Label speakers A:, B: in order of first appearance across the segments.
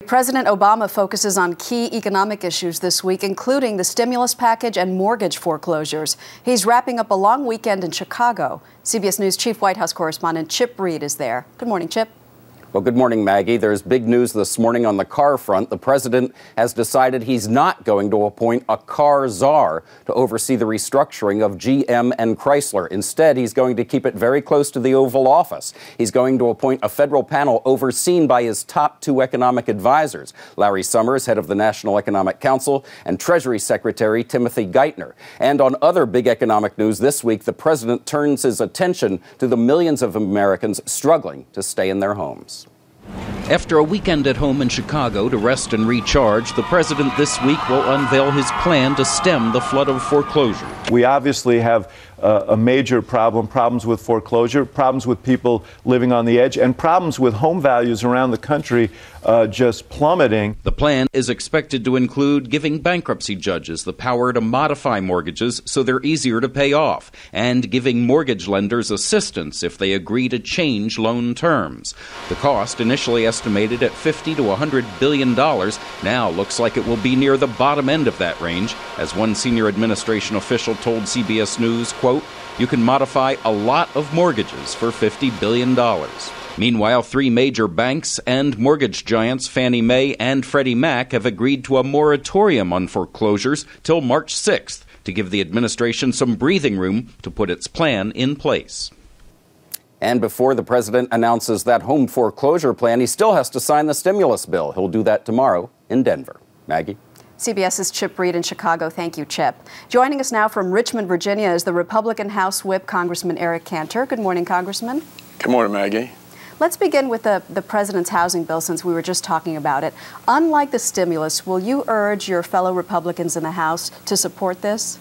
A: President Obama focuses on key economic issues this week, including the stimulus package and mortgage foreclosures. He's wrapping up a long weekend in Chicago. CBS News Chief White House correspondent Chip Reid is there. Good morning, Chip.
B: Well, good morning, Maggie. There's big news this morning on the car front. The president has decided he's not going to appoint a car czar to oversee the restructuring of GM and Chrysler. Instead, he's going to keep it very close to the Oval Office. He's going to appoint a federal panel overseen by his top two economic advisors, Larry Summers, head of the National Economic Council, and Treasury Secretary Timothy Geithner. And on other big economic news this week, the president turns his attention to the millions of Americans struggling to stay in their homes.
C: After a weekend at home in Chicago to rest and recharge, the president this week will unveil his plan to stem the flood of foreclosure.
D: We obviously have a major problems with foreclosure, problems with people living on the edge, and problems with home values around the country just plummeting.
C: The plan is expected to include giving bankruptcy judges the power to modify mortgages so they're easier to pay off, and giving mortgage lenders assistance if they agree to change loan terms. The cost, initially estimated at $50 to $100 billion, now looks like it will be near the bottom end of that range, as one senior administration official told CBS News, quote, "You can modify a lot of mortgages for $50 billion. Meanwhile, three major banks and mortgage giants Fannie Mae and Freddie Mac have agreed to a moratorium on foreclosures till March 6th to give the administration some breathing room to put its plan in place.
B: And before the president announces that home foreclosure plan, he still has to sign the stimulus bill. He'll do that tomorrow in Denver. Maggie?
A: CBS's Chip Reid in Chicago. Thank you, Chip. Joining us now from Richmond, Virginia, is the Republican House Whip, Congressman Eric Cantor. Good morning, Congressman.
E: Good morning, Maggie.
A: Let's begin with the president's housing bill, since we were just talking about it. Unlike the stimulus, will you urge your fellow Republicans in the House to support this?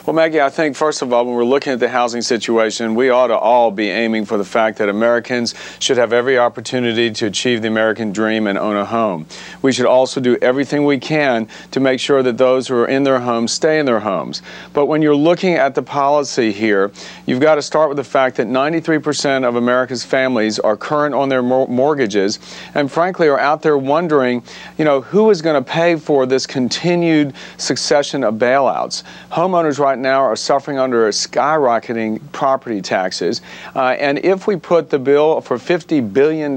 E: Well, Maggie, I think, first of all, when we're looking at the housing situation, we ought to all be aiming for the fact that Americans should have every opportunity to achieve the American dream and own a home. We should also do everything we can to make sure that those who are in their homes stay in their homes. But when you're looking at the policy here, you've got to start with the fact that 93% of America's families are current on their mortgages and, frankly, are out there wondering, who is going to pay for this continued succession of bailouts. Homeowners right now are suffering under skyrocketing property taxes. And if we put the bill for $50 billion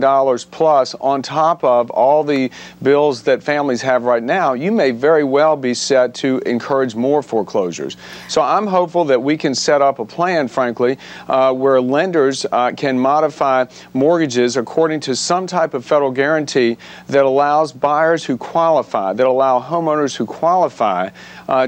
E: plus on top of all the bills that families have right now, you may very well be set to encourage more foreclosures. So I'm hopeful that we can set up a plan, frankly, where lenders can modify mortgages according to some type of federal guarantee that allows buyers who qualify, that allow homeowners who qualify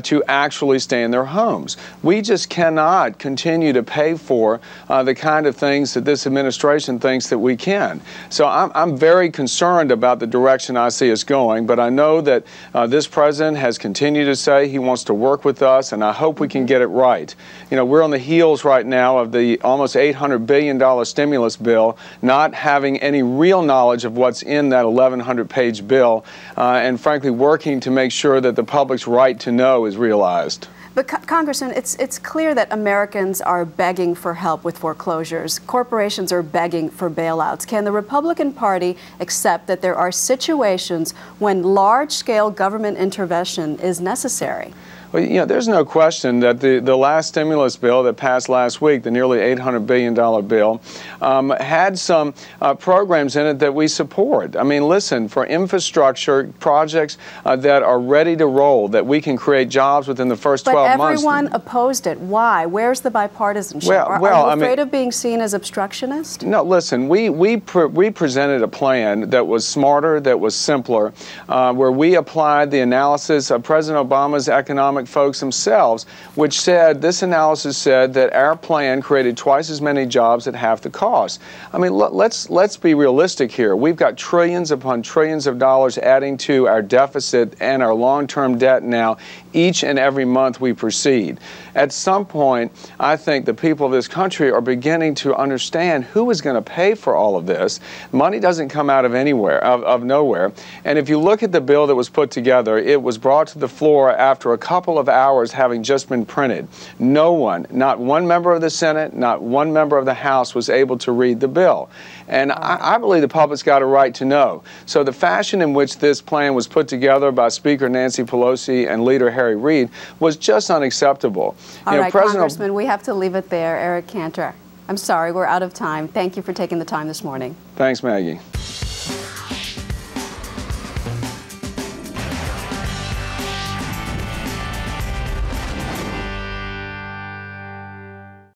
E: to actually stay in their homes. We just cannot continue to pay for the kind of things that this administration thinks that we can. So I'm very concerned about the direction I see us going, but I know that this president has continued to say he wants to work with us, and I hope we can get it right. We're on the heels right now of the almost $800 billion stimulus bill, not having any real knowledge of what's in that 1,100-page bill, and frankly working to make sure that the public's right to know is realized.
A: But, Congressman, it's clear that Americans are begging for help with foreclosures. Corporations are begging for bailouts. Can the Republican Party accept that there are situations when large-scale government intervention is necessary?
E: Well, there's no question that the last stimulus bill that passed last week, the nearly $800 billion bill, had some programs in it that we support. I mean, listen, for infrastructure projects that are ready to roll, that we can create jobs within the first 12 months.
A: But everyone opposed it. Why? Where's the bipartisanship? Are you afraid of being seen as obstructionist? No,
E: listen, we presented a plan that was smarter, that was simpler, where we applied the analysis of President Obama's economic folks themselves, which said, this analysis said that our plan created twice as many jobs at half the cost. I mean, let's be realistic here. We've got trillions upon trillions of dollars adding to our deficit and our long-term debt now each and every month we proceed. At some point, I think the people of this country are beginning to understand who is going to pay for all of this. Money doesn't come out of anywhere, of nowhere. And if you look at the bill that was put together, it was brought to the floor after a couple couple of hours having just been printed. No one, not one member of the Senate, not one member of the House was able to read the bill. And I believe the public's got a right to know. So the fashion in which this plan was put together by Speaker Nancy Pelosi and Leader Harry Reid was just unacceptable.
A: All right, Congressman, we have to leave it there. Eric Cantor, I'm sorry, we're out of time. Thank you for taking the time this morning.
E: Thanks, Maggie.